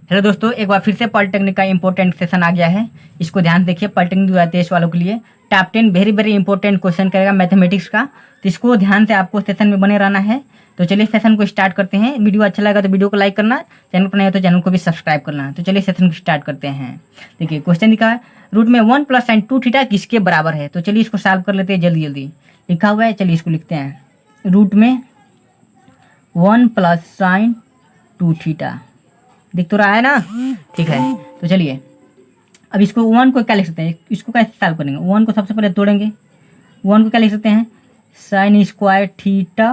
Hello दोस्तों, एक बार फिर से पॉलिटेक्निक का इंपॉर्टेंट सेशन आ गया है। इसको ध्यान से देखिए। पॉलिटेक्निक 2023 वालों के लिए top 10 very very important question करेगा मैथमेटिक्स का, तो इसको ध्यान से आपको सेशन में बने रहना है। तो चलिए सेशन को स्टार्ट करते हैं। वीडियो अच्छा लगा तो वीडियो को लाइक करना, चैनल पर नया हो तो चैनल को भी सब्सक्राइब करना। तो चलिए सेशन को स्टार्ट करते हैं। देखिए क्वेश्चन लिखा है, रूट में 1 + sin 2 थीटा किसके बराबर है। तो चलिए इसको सॉल्व कर लेते हैं जल्दी जल्दी। लिखा हुआ है, चलिए इसको लिखते हैं। रूट में 1 + sin 2 थीटा दिख तो रहा है ना, ठीक है। तो चलिए अब इसको 1 को क्या लिख सकते हैं, इसको कैसे सॉल्व करेंगे। 1 को सबसे पहले तोड़ेंगे। 1 को क्या लिख सकते हैं, sin square theta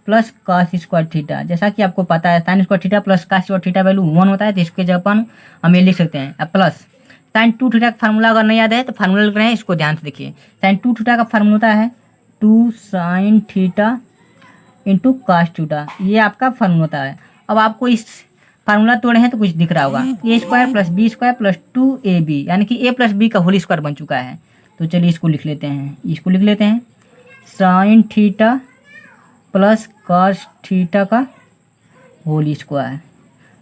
plus cos square theta. जैसा कि आपको पता है sin square theta plus cos square theta value 1 होता है, तो इसके जगह हम ये लिख सकते हैं। अब प्लस sin 2 थीटा का फार्मूला अगर नहीं याद है तो फार्मूला लिख रहे हैं, इसको ध्यान से देखिए। sin 2 थीटा का फार्मूला होता है 2 sin theta into cos theta, ये आपका फार्मूला होता है। अब आपको इस फार्मूला तोड़े हैं तो कुछ दिख रहा होगा, a² + b² + 2ab, यानी कि a + b का होल स्क्वायर बन चुका है। तो चलिए इसको लिख लेते हैं, इसको लिख लेते हैं sin theta plus cos theta का होल स्क्वायर।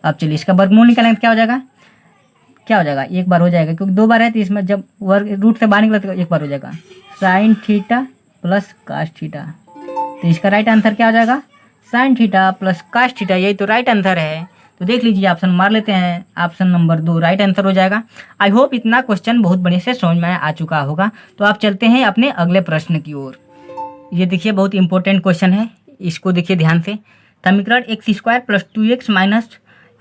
अब चलिए इसका वर्गमूल निकालेंगे तो क्या हो जाएगा, क्या हो जाएगा, एक बार हो जाएगा क्योंकि 2 बार है, तो इसमें जब वर्ग रूट से बाहर निकला तो एक बार हो जाएगा। sin theta plus cos theta, तो इसका राइट आंसर क्या हो जाएगा, sin theta plus cos theta, यही तो राइट आंसर है। तो देख लीजिए, ऑप्शन मार लेते हैं, ऑप्शन नंबर 2 राइट आंसर हो जाएगा। आई होप इतना क्वेश्चन बहुत बढ़िया से समझ में आ चुका होगा। तो आप चलते हैं अपने अगले प्रश्न की ओर। ये देखिए बहुत इंपॉर्टेंट क्वेश्चन है, इसको देखिए ध्यान से। समीकरण x² + 2x -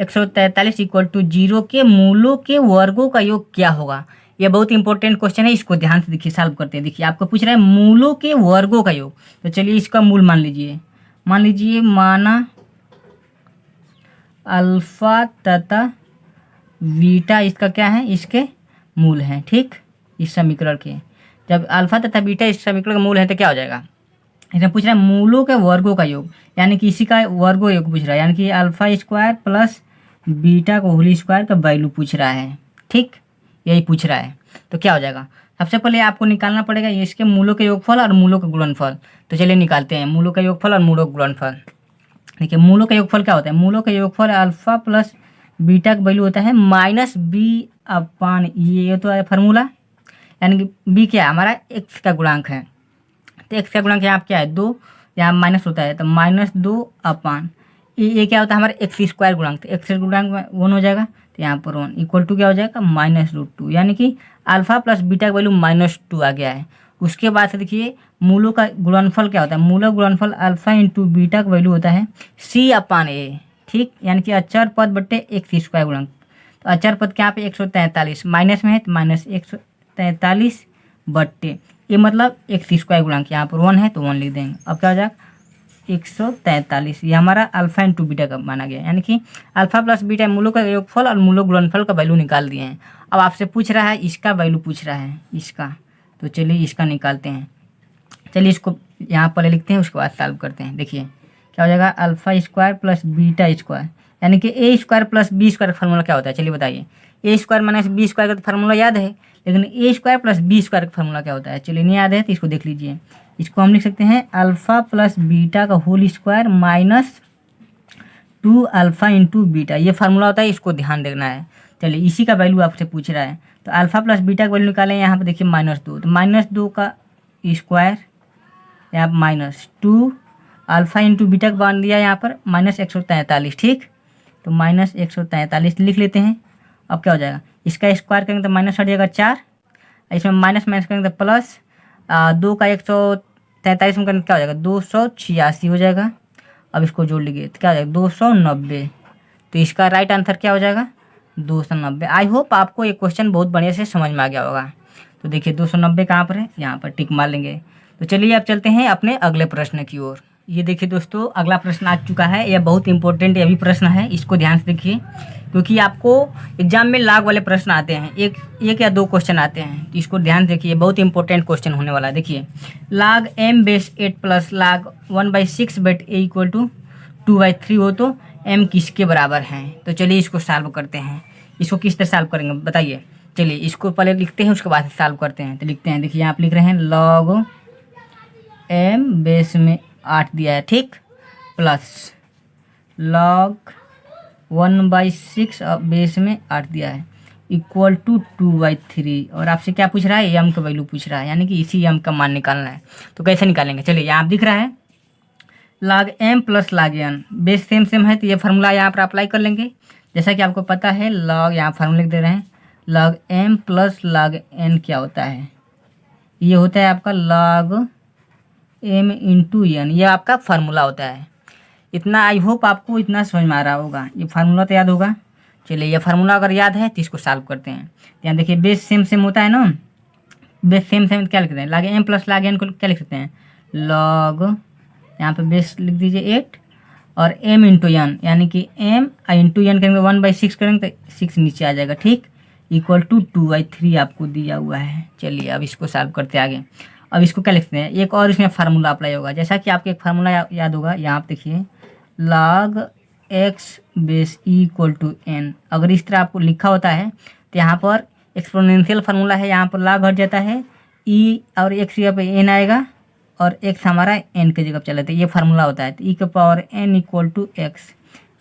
143 = 0 के मूलों के वर्गों का योग क्या होगा। ये बहुत इंपॉर्टेंट क्वेश्चन है, इसको ध्यान से देखिए, सॉल्व करते हैं। देखिए आपको पूछ रहा है मूलों के वर्गों का योग, तो चलिए इसका मूल मान लीजिए। माना अल्फा तथा बीटा इसका क्या है, इसके मूल हैं, ठीक। इस समीकरण के जब अल्फा तथा बीटा इस समीकरण का मूल है तो क्या हो जाएगा, इसमें पूछ रहा है मूलों के वर्गों का योग, यानी कि इसी का वर्गों योग पूछ रहा है, यानी कि α² प्लस बीटा का होल स्क्वायर का वैल्यू पूछ रहा है, ठीक, यही पूछ रहा है। तो क्या हो जाएगा, सबसे पहले आपको निकालना पड़ेगा इसके मूलों के योगफल और मूलों का गुणनफल। तो चलिए निकालते हैं मूलों का योगफल और मूलों का गुणनफल। देखिए मूलों का योगफल क्या होता है, मूलों का योगफल अल्फा प्लस बीटा का वैल्यू होता है -b/, ये तो है फार्मूला, यानी कि b क्या है हमारा x का गुणांक है, तो x का गुणांक यहाँ क्या है 2, यहाँ माइनस होता है तो -2/, ये क्या होता है हमारा x² गुणांक, तो x गुणांक 1 हो जाएगा, तो यहाँ पर 1 = क्या हो जाएगा -√2, यानी कि अल्फा प्लस बीटा का वैल्यू -2 आ गया है। उसके बाद से देखिए मूलों का गुणनफल क्या होता है, मूलों का गुणनफल अल्फा इंटू बीटा का वैल्यू होता है c/a, ठीक, यानी कि अचर पद बट्टे x² गुणांक। तो अचर पद क्या पे 143 माइनस में है तो -143 बट्टे ये मतलब x² गुणांक, यहाँ पर 1 है तो 1 लिख देंगे। अब क्या हो जाएगा 143, ये हमारा अल्फा इंटू बीटा का माना गया, यानी कि अल्फा प्लस बीटा मूलों का योगफल और मूलों गुणनफल का वैल्यू निकाल दिए हैं। अब आपसे पूछ रहा है इसका वैल्यू पूछ रहा है इसका, तो चलिए इसका निकालते हैं। चलिए इसको यहाँ पर लिखते हैं, उसके बाद सॉल्व करते हैं। देखिए क्या हो जाएगा α² प्लस β², यानी कि a² प्लस b² का फार्मूला क्या होता है, चलिए बताइए। a² - b² का तो फार्मूला याद है, लेकिन a² प्लस b² का फार्मूला क्या होता है, चलिए नहीं याद है तो इसको देख लीजिए। इसको हम लिख सकते हैं अल्फा प्लस बीटा का होल स्क्वायर -2α इंटू बीटा, ये फार्मूला होता है, इसको ध्यान देना है। चलिए इसी का वैल्यू आपसे पूछ रहा है, तो अल्फा प्लस बीटा का वैल्यू निकालें, यहाँ पर देखिए -2, तो -2 का स्क्वायर यहाँ -2 अल्फा इंटू बीटा का बांध दिया यहाँ पर -143, ठीक, तो -143 लिख लेते हैं। अब क्या हो जाएगा, इसका स्क्वायर करेंगे तो माइनस हट जाएगा 4, इसमें माइनस करेंगे तो प्लस 2 का 143 में करेंगे क्या हो जाएगा 286 हो जाएगा। अब इसको जोड़ लीजिए तो क्या हो जाएगा 290, तो इसका राइट आंसर क्या हो जाएगा 290। आई होप आपको ये क्वेश्चन बहुत बढ़िया से समझ में आ गया होगा। तो देखिए 290 कहाँ पर है, यहाँ पर टिक मार लेंगे। तो चलिए अब चलते हैं अपने अगले प्रश्न की ओर। ये देखिए दोस्तों अगला प्रश्न आ चुका है, यह बहुत इंपॉर्टेंट ये भी प्रश्न है, इसको ध्यान से देखिए क्योंकि आपको एग्जाम में लाग वाले प्रश्न आते हैं, एक या 2 क्वेश्चन आते हैं, तो इसको ध्यान से देखिए, बहुत इंपॉर्टेंट क्वेश्चन होने वाला है। देखिए log m/8 प्लस log 1/6 = 2/3 हो तो m किसके बराबर है। तो चलिए इसको सॉल्व करते हैं। इसको किस तरह सॉल्व करेंगे बताइए। चलिए इसको पहले लिखते हैं, उसके बाद सॉल्व करते हैं। तो लिखते हैं, देखिए यहाँ आप लिख रहे हैं log m/8 दिया है, ठीक, प्लस log 1/6 और बेस में 8 दिया है इक्वल टू 2/3। और आपसे क्या पूछ रहा है, एम का वैल्यू पूछ रहा है, यानी कि इसी एम का मान निकालना है। तो कैसे निकालेंगे, चलिए यहाँ दिख रहा है log m plus log n, base same same है तो ये फार्मूला यहाँ पर अप्लाई कर लेंगे। जैसा कि आपको पता है log, यहाँ फार्मूला लिख दे रहे हैं, log m plus log n क्या होता है, ये होता है आपका log m इंटू n, ये आपका फार्मूला होता है। इतना आई होप आपको इतना समझ में आ रहा होगा, ये फार्मूला तो याद होगा। चलिए ये फार्मूला अगर याद है तो इसको सॉल्व करते हैं। यहाँ देखिए बेस सेम सेम होता है ना, बेस सेम सेम क्या लिखते हैं, log m plus log n को क्या लिख सकते हैं, log, यहाँ पे बेस लिख दीजिए 8 और m इंटू n, यानी कि m इंटू n करेंगे 1/6 करेंगे तो 6 नीचे आ जाएगा, ठीक, इक्वल टू 2/3 आपको दिया हुआ है। चलिए अब इसको सॉल्व करते आगे। अब इसको क्या लिखते हैं, एक और इसमें फार्मूला अप्लाई होगा। जैसा कि आपको एक फार्मूला याद होगा, यहाँ पे देखिए log x base e equal to n, अगर इस तरह आपको लिखा होता है तो यहाँ पर एक्सपोनेंशियल फार्मूला है, यहाँ पर log हट जाता है, e और x जगह पे n आएगा और x हमारा n के जगह चला जाता है, ये फार्मूला होता है। तो e के power n equal to x,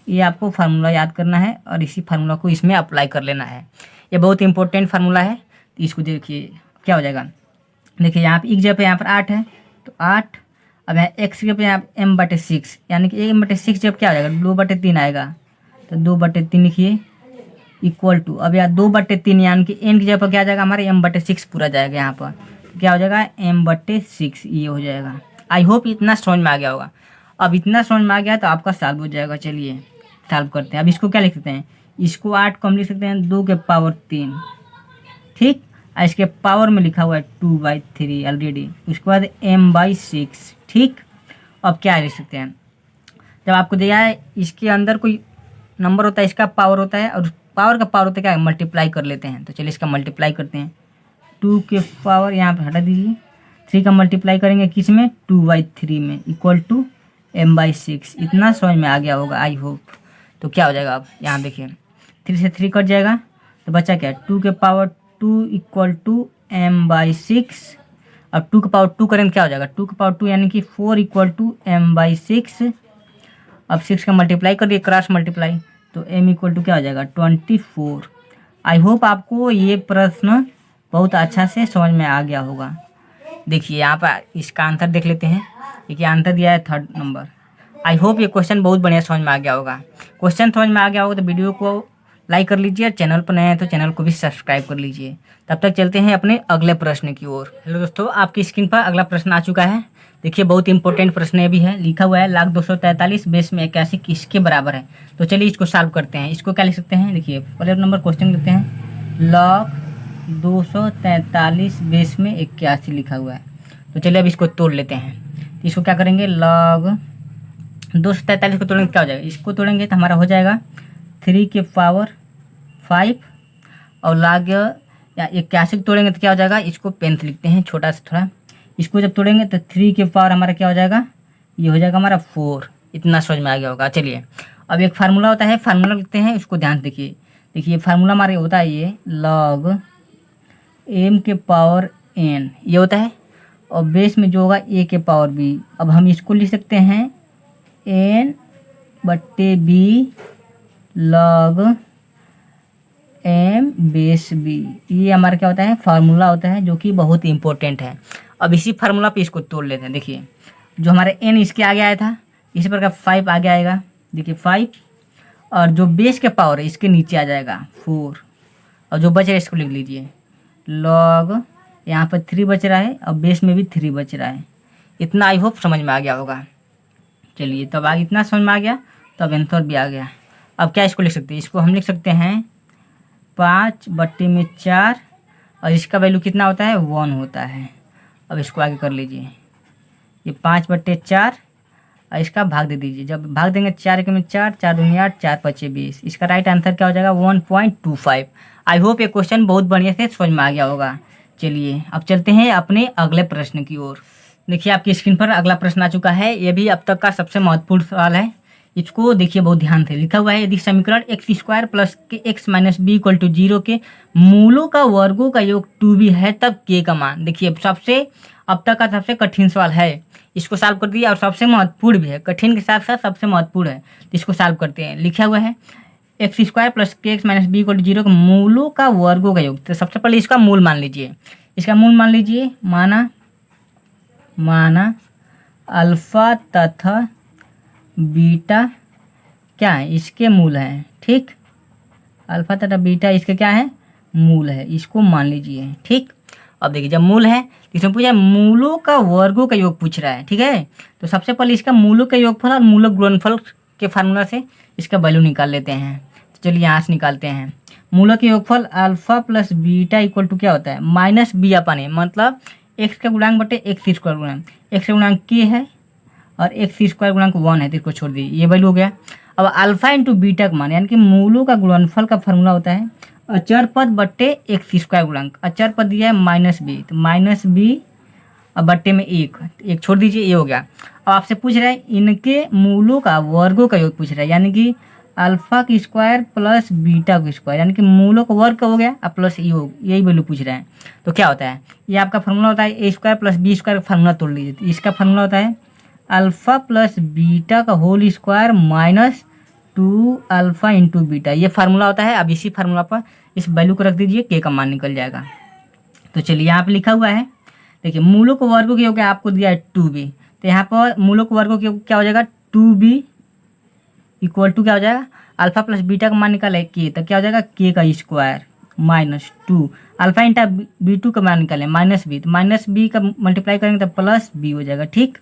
ये आपको फार्मूला याद करना है और इसी फार्मूला को इसमें अप्लाई कर लेना है। ये बहुत इंपॉर्टेंट फार्मूला है, तो इसको देखिए क्या हो जाएगा। देखिए यहाँ पे एक जगह पे यहाँ पर 8 है तो 8, अब यहाँ x जगह पे यहाँ m/6, यानी कि m/6 जब क्या हो जाएगा 2/3 आएगा, तो 2/3 लिखिए इक्वल टू, अब यहाँ 2/3 यानी कि n की जगह पर क्या आ जाएगा हमारे m/6 पूरा जाएगा, यहाँ पर तो क्या हो जाएगा m/6, ये हो जाएगा। आई होप इतना समझ में आ गया होगा। अब इतना समझ में आ गया तो आपका सॉल्व हो जाएगा। चलिए सॉल्व करते हैं। अब इसको क्या लिख सकते हैं, इसको 8 को हम लिख सकते हैं 2 के पावर 3, ठीक, और इसके पावर में लिखा हुआ है 2/3 ऑलरेडी, उसके बाद m/6, ठीक। अब क्या लिख सकते हैं, जब आपको दिया है इसके अंदर कोई नंबर होता है, इसका पावर होता है और पावर का पावर होता है क्या, मल्टीप्लाई कर लेते हैं। तो चलिए इसका मल्टीप्लाई करते हैं, 2 के पावर यहाँ पर हटा दीजिए, 3 का मल्टीप्लाई करेंगे किस में, 2/3 में, इक्वल टू m/6। इतना समझ में आ गया होगा आई होप। तो क्या हो जाएगा, अब यहाँ देखिए 3 से 3 कट जाएगा तो बचा क्या, 2 के पावर 2 इक्वल टू m/6। अब 2 के पावर 2 करेंगे क्या हो जाएगा, 2 के पावर 2 यानी कि 4 इक्वल टू m/6। अब 6 का मल्टीप्लाई कर दिए, क्रॉस मल्टीप्लाई, तो m इक्वल टू क्या हो जाएगा 24। आई होप आपको ये प्रश्न बहुत अच्छा से समझ में आ गया होगा। देखिए यहाँ पर इसका आंसर देख लेते हैं। देखिए आंसर दिया है 3rd नंबर। आई होप ये क्वेश्चन बहुत बढ़िया समझ में आ गया होगा। क्वेश्चन समझ में आ गया होगा तो वीडियो को लाइक कर लीजिए और चैनल पर नए हैं तो चैनल को भी सब्सक्राइब कर लीजिए। तब तक चलते हैं अपने अगले प्रश्न की ओर। हेलो दोस्तों, आपकी स्क्रीन पर अगला प्रश्न आ चुका है। देखिए बहुत इंपॉर्टेंट प्रश्न ये भी है, लिखा हुआ है लाख 243 बेस में 81 किसके बराबर है। तो चलिए इसको सॉल्व करते हैं। इसको क्या लिख सकते हैं, देखिए पहले नंबर क्वेश्चन लिखते हैं, लाख 243 बेस में 81 लिखा हुआ है। तो चलिए अब इसको तोड़ लेते हैं। तो इसको क्या करेंगे, लॉग 243 को तोड़ेंगे क्या हो जाएगा, इसको तोड़ेंगे तो हमारा हो जाएगा 3 के पावर 5 और लॉग या 81 तोड़ेंगे तो क्या हो जाएगा, इसको पेंथ लिखते हैं छोटा सा थोड़ा। इसको जब तोड़ेंगे तो 3 के पावर हमारा क्या हो जाएगा, ये हो जाएगा हमारा 4। इतना समझ में आ गया होगा। चलिए अब एक फार्मूला होता है, फार्मूला लिखते हैं, उसको ध्यान से देखिए। देखिए फार्मूला हमारे होता है ये लॉग m के पावर n, ये होता है, और बेस में जो होगा a के पावर b। अब हम इसको लिख सकते हैं n/b log m base b। ये हमारा क्या होता है, फार्मूला होता है जो कि बहुत इंपॉर्टेंट है। अब इसी फार्मूला पे इसको तोड़ लेते हैं। देखिए जो हमारे n इसके आगे आया था, इसी प्रकार 5 आगे आएगा। देखिए 5 और जो बेस के पावर है इसके नीचे आ जाएगा 4, और जो बच रहा है इसको लिख लीजिए लॉग, यहाँ पर 3 बच रहा है और बेस में भी 3 बच रहा है। इतना आई होप समझ में आ गया होगा। चलिए तब आगे इतना समझ में आ गया तो अब आंसर भी आ गया। अब क्या इसको लिख सकते हैं, इसको हम लिख सकते हैं 5/4 और इसका वैल्यू कितना होता है, 1 होता है। अब इसको आगे कर लीजिए, ये 5/4 और इसका भाग दे दीजिए। जब भाग देंगे 4 के में 4, 4 दूनी 8, 4 5 20। इसका राइट आंसर क्या हो जाएगा 1.25। आई होप ये क्वेश्चन बहुत बढ़िया से समझ में आ गया होगा। चलिए अब चलते हैं अपने अगले प्रश्न की ओर। देखिए आपकी स्क्रीन पर अगला प्रश्न आ चुका है। ये भी अब तक का सबसे महत्वपूर्ण सवाल है। इसको देखिए बहुत ध्यान से। लिखा हुआ है यदि समीकरण x² plus x minus b equal to 0 के मूलों का वर्गों का योग 2b है तब k का मान। देखिए सबसे अब तक का सबसे कठिन सवाल है, इसको सॉल्व कर दिया और सबसे महत्वपूर्ण भी है। कठिन के साथ साथ सबसे महत्वपूर्ण है, तो इसको सॉल्व करते हैं। लिखा हुआ है x square plus k x minus b equal to 0 के मूलों का वर्गों का योग। तो सबसे पहले इसका मूल मान लीजिए, इसका मूल मान लीजिए, माना अल्फा तथा बीटा क्या है, इसके मूल हैं। ठीक, अल्फा तथा बीटा इसके क्या है, मूल है, इसको मान लीजिए। ठीक, अब देखिए जब मूल है तो इसमें पूछा है मूलों का वर्गों का योग पूछ रहा है। ठीक है, तो सबसे पहले इसका मूलों का योगफल और मूलक गुणनफल के फार्मूला से इसका वैल्यू निकाल लेते हैं। तो चलिए यहाँ से निकालते हैं। मूलक के योगफल alpha plus beta equal to क्या होता है, माइनस बी अपन है, मतलब एक्स का गुणांक बटे एक्स स्क्वायर गुणांक, एक्स का गुणांक के है और एक्स स्क्वायर गुणांक 1 है, तो इसको छोड़ दीजिए, ये वैल्यू हो गया। अब अल्फा इंटू बीटा का मान यानी कि मूलों का गुणनफल का फार्मूला होता है अचर पद बट्टे एक्स स्क्वायर गुणांक। अचर पद दिया है माइनस बी, तो माइनस बी अब बट्टे में एक छोड़ दीजिए, ये हो गया। अब आपसे पूछ रहा है इनके मूलों का वर्गों का योग पूछ रहा है, यानी कि अल्फा की स्क्वायर प्लस बीटा की स्क्वायर, यानी कि मूलों का वर्ग का हो गया अब प्लस योग, यही वैल्यू पूछ रहा है। तो क्या होता है, ये आपका फार्मूला होता है a square plus b square का फार्मूला तोड़ लीजिए। तो इसका फार्मूला होता है अल्फा प्लस बीटा का whole square minus 2 alpha into beta, ये फार्मूला होता है। अब इसी फार्मूला पर इस वैल्यू को रख दीजिए, के का मान निकल जाएगा। तो चलिए यहाँ पे लिखा हुआ है, देखिए मूलों को वर्गों के योग आपको दिया है 2b, तो यहाँ पर मूलों को वर्गों के योग क्या हो जाएगा, 2b इक्वल टू क्या हो जाएगा, अल्फा प्लस बीटा का मान निकाले के, तो क्या हो जाएगा के का स्क्वायर माइनस 2 अल्फा इंटा b2 का मान निकालें माइनस बी, तो माइनस बी का मल्टीप्लाई करेंगे तो प्लस बी हो जाएगा। ठीक,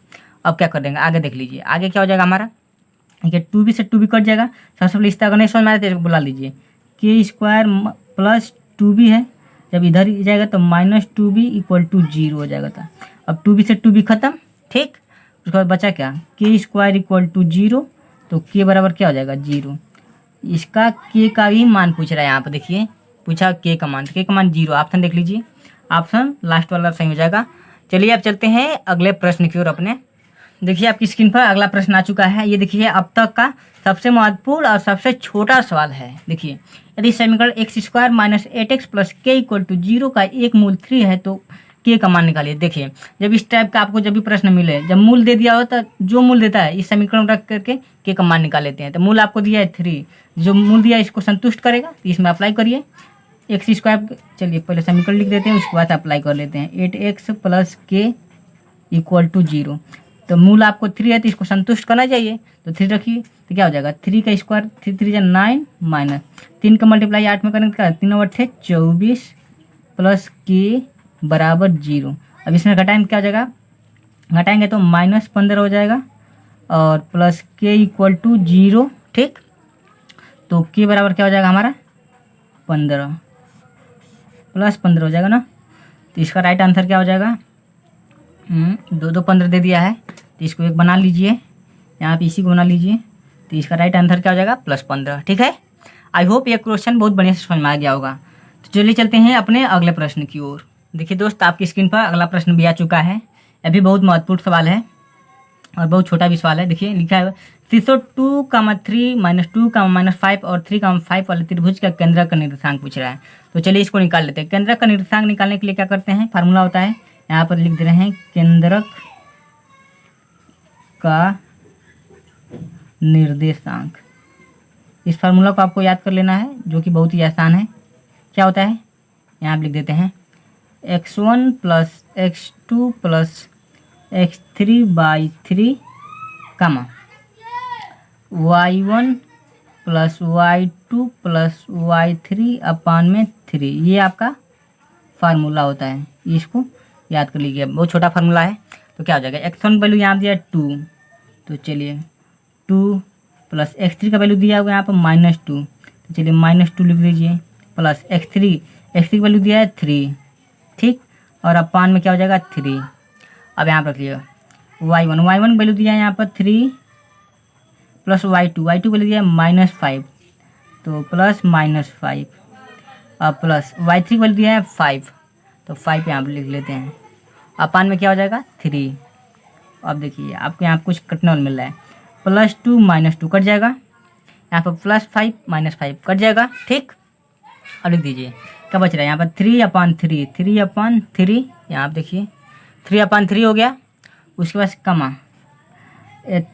अब क्या कर देंगे, आगे देख लीजिए, आगे क्या हो जाएगा हमारा, ठीक है 2b से 2b कट जाएगा। सबसे पहले इस तरह नहीं समझ में आया तो बुला लीजिए, के स्क्वायर प्लस 2b है, जब इधर ही जाएगा तो माइनस 2b इक्वल टू 0 हो जाएगा था। अब 2b से 2b खत्म। ठीक, उसके बाद बचा क्या, के स्क्वायर इक्वल टू 0, तो के बराबर क्या हो जाएगा 0। इसका के का भी मान पूछ रहा है, यहाँ पर देखिए पूछा के का मान, के का मान 0, ऑप्शन देख लीजिए, ऑप्शन लास्ट वाला सही हो जाएगा। चलिए अब चलते हैं अगले प्रश्न की ओर अपने। देखिए आपकी स्क्रीन पर अगला प्रश्न आ चुका है, ये देखिए अब तक का सबसे महत्वपूर्ण और सबसे छोटा सवाल है। देखिए यदि समीकरण x square minus 8x plus के इक्वल टू 0 का एक मूल 3 है तो के का मान निकालिए। देखिए जब इस टाइप का आपको जब भी प्रश्न मिले, जब मूल दे दिया हो तो जो मूल देता है इस समीकरण रख करके के का मान निकाल लेते हैं। तो मूल आपको दिया है 3, जो मूल दिया है इसको संतुष्ट करेगा, तो इसमें अप्लाई करिए एक्स स्क्वायर। चलिए पहले समीकरण लिख देते हैं, उसके बाद अप्लाई कर लेते हैं 8x प्लस के इक्वल टू 0। तो मूल आपको 3 है तो इसको संतुष्ट करना चाहिए, तो 3 रखिए, तो क्या हो जाएगा 3 का स्क्वायर 3 3 9 माइनस 3 का मल्टीप्लाई 8 में करेंगे क्या, 3 और 8 24 प्लस के बराबर 0। अब इसमें घटाएंगे क्या हो जाएगा, घटाएंगे तो माइनस 15 हो जाएगा और प्लस के इक्वल टू 0। ठीक, तो के बराबर क्या हो जाएगा हमारा 15 प्लस 15 हो जाएगा ना। तो इसका राइट आंसर क्या हो जाएगा, 2 15 दे दिया है, तो इसको एक बना लीजिए, यहाँ पे इसी को बना लीजिए, तो इसका राइट आंसर क्या हो जाएगा +15। ठीक है, आई होप ये क्वेश्चन बहुत बढ़िया से समझ में आ गया होगा। तो चलिए चलते हैं अपने अगले प्रश्न की ओर। देखिए दोस्त आपकी स्क्रीन पर अगला प्रश्न भी आ चुका है, यह भी बहुत महत्वपूर्ण सवाल है और बहुत छोटा भी सवाल है। देखिए लिखा है शीर्षो 2,3 -2, -5 और 3,5 वाले त्रिभुज का केंद्रक का निर्देशांक पूछ रहा है। तो चलिए इसको निकाल लेते हैं। केंद्रक का निर्देशांक निकालने के लिए क्या करते हैं, फार्मूला होता है, यहाँ पर लिख दे रहे हैं केंद्रक का निर्देशांक। इस फार्मूला को आपको याद कर लेना है, जो कि बहुत ही आसान है। क्या होता है, यहाँ पर लिख देते हैं x1 plus x2 plus x3/3 कामा y1 plus y2 plus y3 अपान में 3, ये आपका फार्मूला होता है, इसको याद कर लीजिए। बहुत छोटा फार्मूला है। तो क्या हो जाएगा, x1 वैल्यू यहाँ दिया 2, तो चलिए 2 प्लस x3 का वैल्यू दिया हुआ यहाँ पर -2, तो चलिए -2 लिख दीजिए प्लस x3 की वैल्यू दिया है 3। ठीक, और अपान में क्या हो जाएगा 3। अब यहाँ पर रखिएगा y1 वैल्यू दिया है यहाँ पर 3 प्लस y2 वैल्यू दिया है -5, तो प्लस -5 और प्लस y3 वैल्यू दिया है 5, तो 5 यहाँ पर लिख लेते हैं। अपान में क्या हो जाएगा 3। अब देखिए आपको यहाँ कुछ कटने वाला मिल रहा है, +2 -2 कट जाएगा, यहाँ पर +5 -5 कट जाएगा। ठीक, अब लिख दीजिए क्या बच रहा है यहाँ पर 3/3 यहाँ आप देखिए 3/3 हो गया। उसके बाद कमा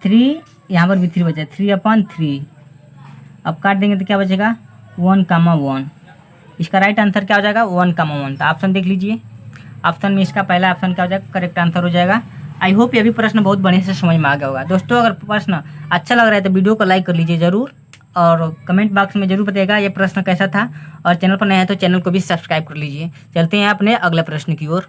3, यहाँ पर भी 3 बचा है 3/3 अब काट देंगे तो क्या बचेगा 1,1। इसका राइट आंसर क्या हो जाएगा 1,1। तो ऑप्शन देख लीजिए, ऑप्शन में इसका पहला ऑप्शन क्या हो जाएगा, करेक्ट आंसर हो जाएगा। आई होप ये भी प्रश्न बहुत बढ़िया से समझ में आ गया होगा। दोस्तों अगर प्रश्न अच्छा लग रहा है तो वीडियो को लाइक कर लीजिए ज़रूर, और कमेंट बॉक्स में जरूर बताइएगा ये प्रश्न कैसा था, और चैनल पर नया है तो चैनल को भी सब्सक्राइब कर लीजिए। चलते हैं अपने अगले प्रश्न की ओर।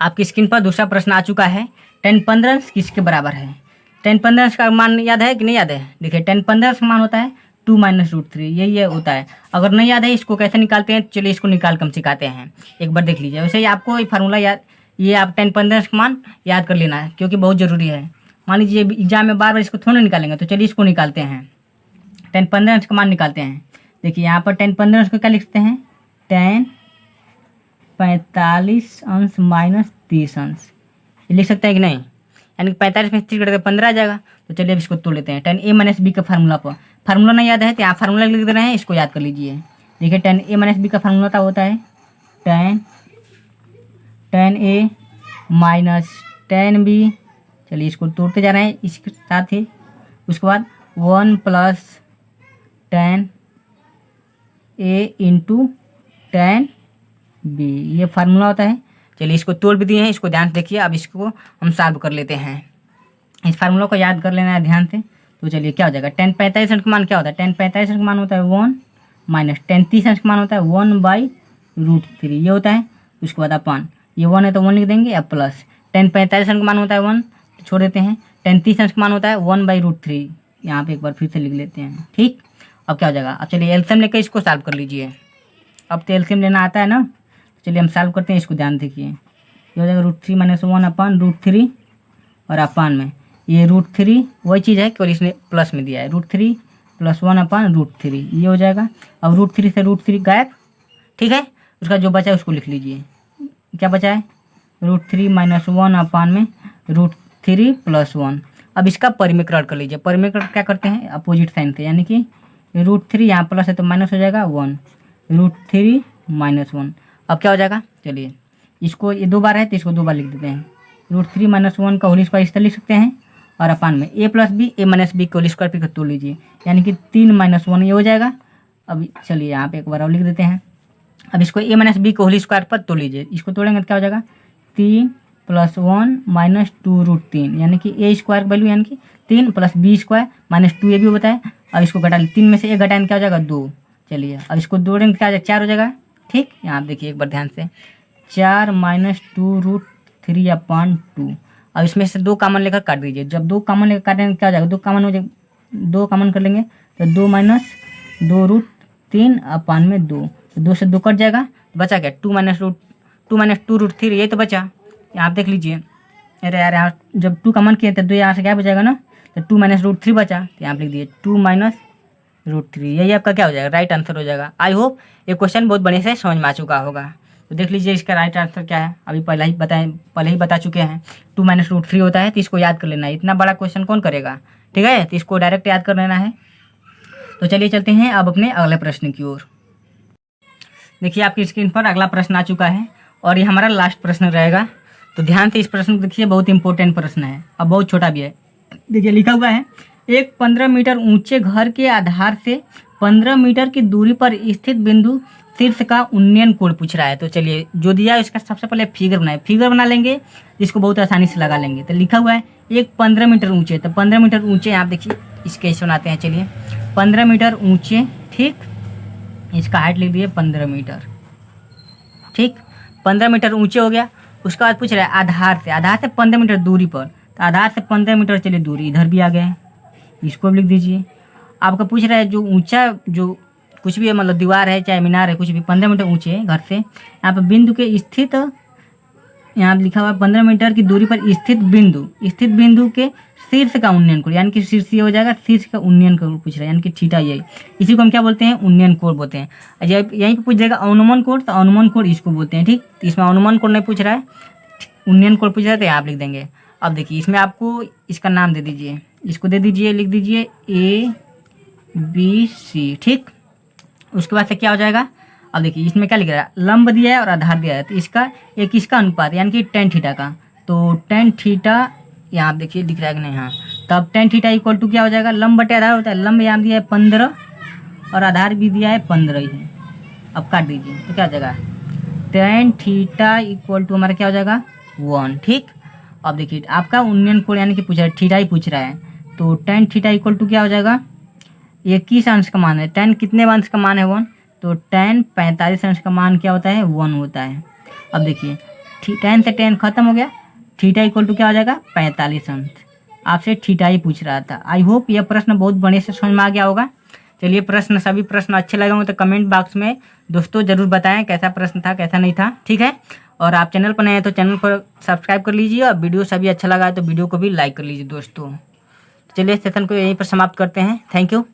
आपकी स्क्रीन पर दूसरा प्रश्न आ चुका है, 10-15 किसके बराबर है। 10-15 का मान याद है कि नहीं याद है। देखिए 10-15 का मान होता है 2 - √3, ये होता है। अगर नहीं याद है इसको कैसे निकालते हैं, चलिए इसको निकाल कर हम सिखाते हैं, एक बार देख लीजिए। वैसे ही आपको ये फार्मूला याद, ये आप 10-15 का मान याद कर लेना है क्योंकि बहुत ज़रूरी है। मान लीजिए एग्जाम में बार बार इसको थोड़ा निकालेंगे, तो चलिए इसको निकालते हैं, 10-15 का मान निकालते हैं। देखिए यहाँ पर 10-15 को क्या लिखते हैं, 10 45 अंश माइनस 30 अंश, ये लिख सकते हैं कि नहीं। यानी कि 45 में 30 करके 15 आ जाएगा। तो चलिए अब इसको तोड़ लेते हैं। 10a - b का फार्मूला पर, फार्मूला नहीं याद है तो यहाँ फार्मूला लिख दे रहे हैं, इसको याद कर लीजिए। देखिए 10a - b का फार्मूला होता है 10a माइनस 10b। चलिए इसको तोड़ते जा रहे हैं इसके साथ ही। उसके बाद 1 + 10a × 10b, ये फार्मूला होता है। चलिए इसको तोड़ भी दिए हैं, इसको ध्यान से देखिए। अब इसको हम सॉल्व कर लेते हैं, इस फार्मूला को याद कर लेना है ध्यान से। तो चलिए क्या हो जाएगा, 10-45 का मान क्या होता है, 10-45 का मान होता है 1 माइनस 10-30 का मान होता है 1/√3, ये होता है। उसके बाद अपन ये 1 है तो 1 लिख देंगे, अब प्लस 10-45 का मान होता है 1, तो छोड़ देते हैं। 10-30 का मान होता है 1/√3, यहाँ पे एक बार फिर से लिख लेते हैं, ठीक। अब क्या हो जाएगा, अब चलिए एलसीएम लेकर इसको सॉल्व कर लीजिए। अब तो एलसीएम लेना आता है ना, चलिए हम सॉल्व करते हैं, इसको ध्यान देखिए। ये हो जाएगा √3 - 1/√3, और अपान में ये √3 वही चीज़ है केवल इसने प्लस में दिया है, √3 + 1/√3, ये हो जाएगा। अब √3 से √3 गायब, ठीक है। उसका जो बचा है उसको लिख लीजिए, क्या बचा है, √3 - 1/√3 + 1। अब इसका परिमीकरण कर लीजिए। परिमीकरण क्या करते हैं, अपोजिट साइन से, यानी कि √3 यहाँ प्लस है तो माइनस हो जाएगा 1, √3 - 1। अब क्या हो जाएगा, चलिए इसको, ये 2 बार है तो इसको 2 बार लिख देते हैं। √3 - 1 का होल स्क्वायर इस तरह लिख सकते हैं, और अपान में a + b a - b का होल स्क्वायर फिर तोड़ लीजिए, यानी कि 3 - 1 ये हो जाएगा। अब चलिए यहाँ पे एक बार और लिख देते हैं। अब इसको a - b का होल स्क्वायर पर तोड़ लीजिए, इसको तोड़ेंगे तो क्या हो जाएगा, 3 + 1 - 2√3, यानी कि a स्क्वायर वैल्यू यानी कि 3 + b स्क्वायर - 2 ये भी होता है। अब इसको घटा, 3 में से 1 घटाएंगे क्या हो जाएगा 2। चलिए अब इसको जोड़ेंगे क्या हो जाएगा, 4 हो जाएगा, ठीक। यहाँ देखिए एक बार ध्यान से, 4 - 2√3/2। अब इसमें से 2 कॉमन लेकर काट दीजिए। जब 2 कॉमन लेकर काटेंगे क्या हो जाएगा, 2 कॉमन हो जाएगा, 2 कॉमन कर लेंगे तो 2 - 2√3/2, तो 2 से 2 कट जाएगा, तो बचा क्या, 2 - 2√3, ये तो बचा। यहाँ देख लीजिए, अरे यार यहाँ जब 2 कॉमन किए तो 2 यहाँ से क्या बचेगा ना, तो 2 - √3 बचा, तो यहाँ लिख दिए 2 - √3, यही आपका क्या हो जाएगा, राइट आंसर हो जाएगा। आई होप ये क्वेश्चन बहुत बढ़िया से समझ में आ चुका होगा। तो देख लीजिए इसका राइट आंसर क्या है, अभी पहले ही बता चुके हैं, 2 - √3 होता है, तो इसको याद कर लेना है। इतना बड़ा क्वेश्चन कौन करेगा, ठीक है, तो इसको डायरेक्ट याद कर लेना है। तो चलिए चलते हैं अब अपने अगले प्रश्न की ओर। देखिए आपकी स्क्रीन पर अगला प्रश्न आ चुका है, और ये हमारा लास्ट प्रश्न रहेगा। तो ध्यान से इस प्रश्न को देखिए, बहुत इंपॉर्टेंट प्रश्न है, अब बहुत छोटा भी है। देखिए लिखा हुआ है, एक 15 मीटर ऊंचे घर के आधार से 15 मीटर की दूरी पर स्थित बिंदु शीर्ष का उन्नयन कोण पूछ रहा है। तो चलिए जो दिया है इसका सबसे पहले फिगर बना लेंगे, जिसको बहुत आसानी से लगा लेंगे। तो लिखा हुआ है एक 15 मीटर ऊंचे, तो 15 मीटर ऊंचे आप देखिए इसके कैसे बनाते हैं। चलिए 15 मीटर ऊंचे, ठीक, इसका हाइट लिख दिए 15 मीटर, ठीक, 15 मीटर ऊंचे हो गया। उसके बाद पूछ रहा है आधार से 15 मीटर दूरी पर, तो आधार से 15 मीटर चलिए दूरी इधर भी आ गए, इसको भी लिख दीजिए। आपका पूछ रहा है जो ऊंचा, जो कुछ भी है, मतलब दीवार है चाहे मीनार है, कुछ भी 15 मीटर ऊंचे है घर से, यहाँ पर बिंदु के स्थित, यहाँ लिखा हुआ है 15 मीटर की दूरी पर स्थित बिंदु के शीर्ष का उन्नयन कोण, यानी कि शीर्ष ये हो जाएगा, शीर्ष का उन्नयन कोण पूछ रहा है, यानी कि थीटा, यही इसी को हम क्या बोलते हैं, उन्नयन कोण बोलते हैं। यहीं पे पूछ जाएगा अनुमान कोण, तो अनुमान कोण इसको बोलते हैं, ठीक। तो इसमें अनुमान कोण नहीं पूछ रहा है, उन्नयन कोण पूछ रहा है, तो यहाँ आप लिख देंगे। अब देखिए इसमें आपको इसका नाम दे दीजिए, इसको दे दीजिए, लिख दीजिए ABC, ठीक। उसके बाद से क्या हो जाएगा, अब देखिए इसमें क्या लिख रहा है, लंब दिया है और आधार दिया है, तो इसका एक इसका अनुपात यानी कि tan थीटा का, तो tan थीटा यहाँ आप देखिए दिख रहा है कि नहीं, हाँ, तब tan थीटा इक्वल टू क्या हो जाएगा, लंब बटे आधार होता है, लंब यहाँ दिया है 15 और आधार भी दिया है 15 ही है। अब काट दीजिए तो क्या हो जाएगा, tan थीटा इक्वल टू हमारा क्या हो जाएगा 1। ठीक, अब देखिए आपका यूनियन कोड यानी कि पूछ रहा है, थीटा ही पूछ रहा है, तो tan थीटा इक्वल टू क्या हो जाएगा, 21 अंश का मान है, tan कितने अंश का मान है 1, तो tan 45 अंश का मान क्या होता है 1 होता है। अब देखिए tan से tan खत्म हो गया, थीटा इक्वल टू क्या हो जाएगा 45 अंश। आपसे थीटा ही पूछ रहा था। आई होप यह प्रश्न बहुत बढ़िया से समझ में आ गया होगा। चलिए प्रश्न सभी प्रश्न अच्छे लगे होंगे तो कमेंट बॉक्स में दोस्तों जरूर बताएं कैसा प्रश्न था कैसा नहीं था। ठीक है, और आप चैनल पर नए हैं तो चैनल पर सब्सक्राइब कर लीजिए और वीडियो सभी अच्छा लगा है तो वीडियो को भी लाइक कर लीजिए दोस्तों। चलिए सेशन को यहीं पर समाप्त करते हैं। Thank you.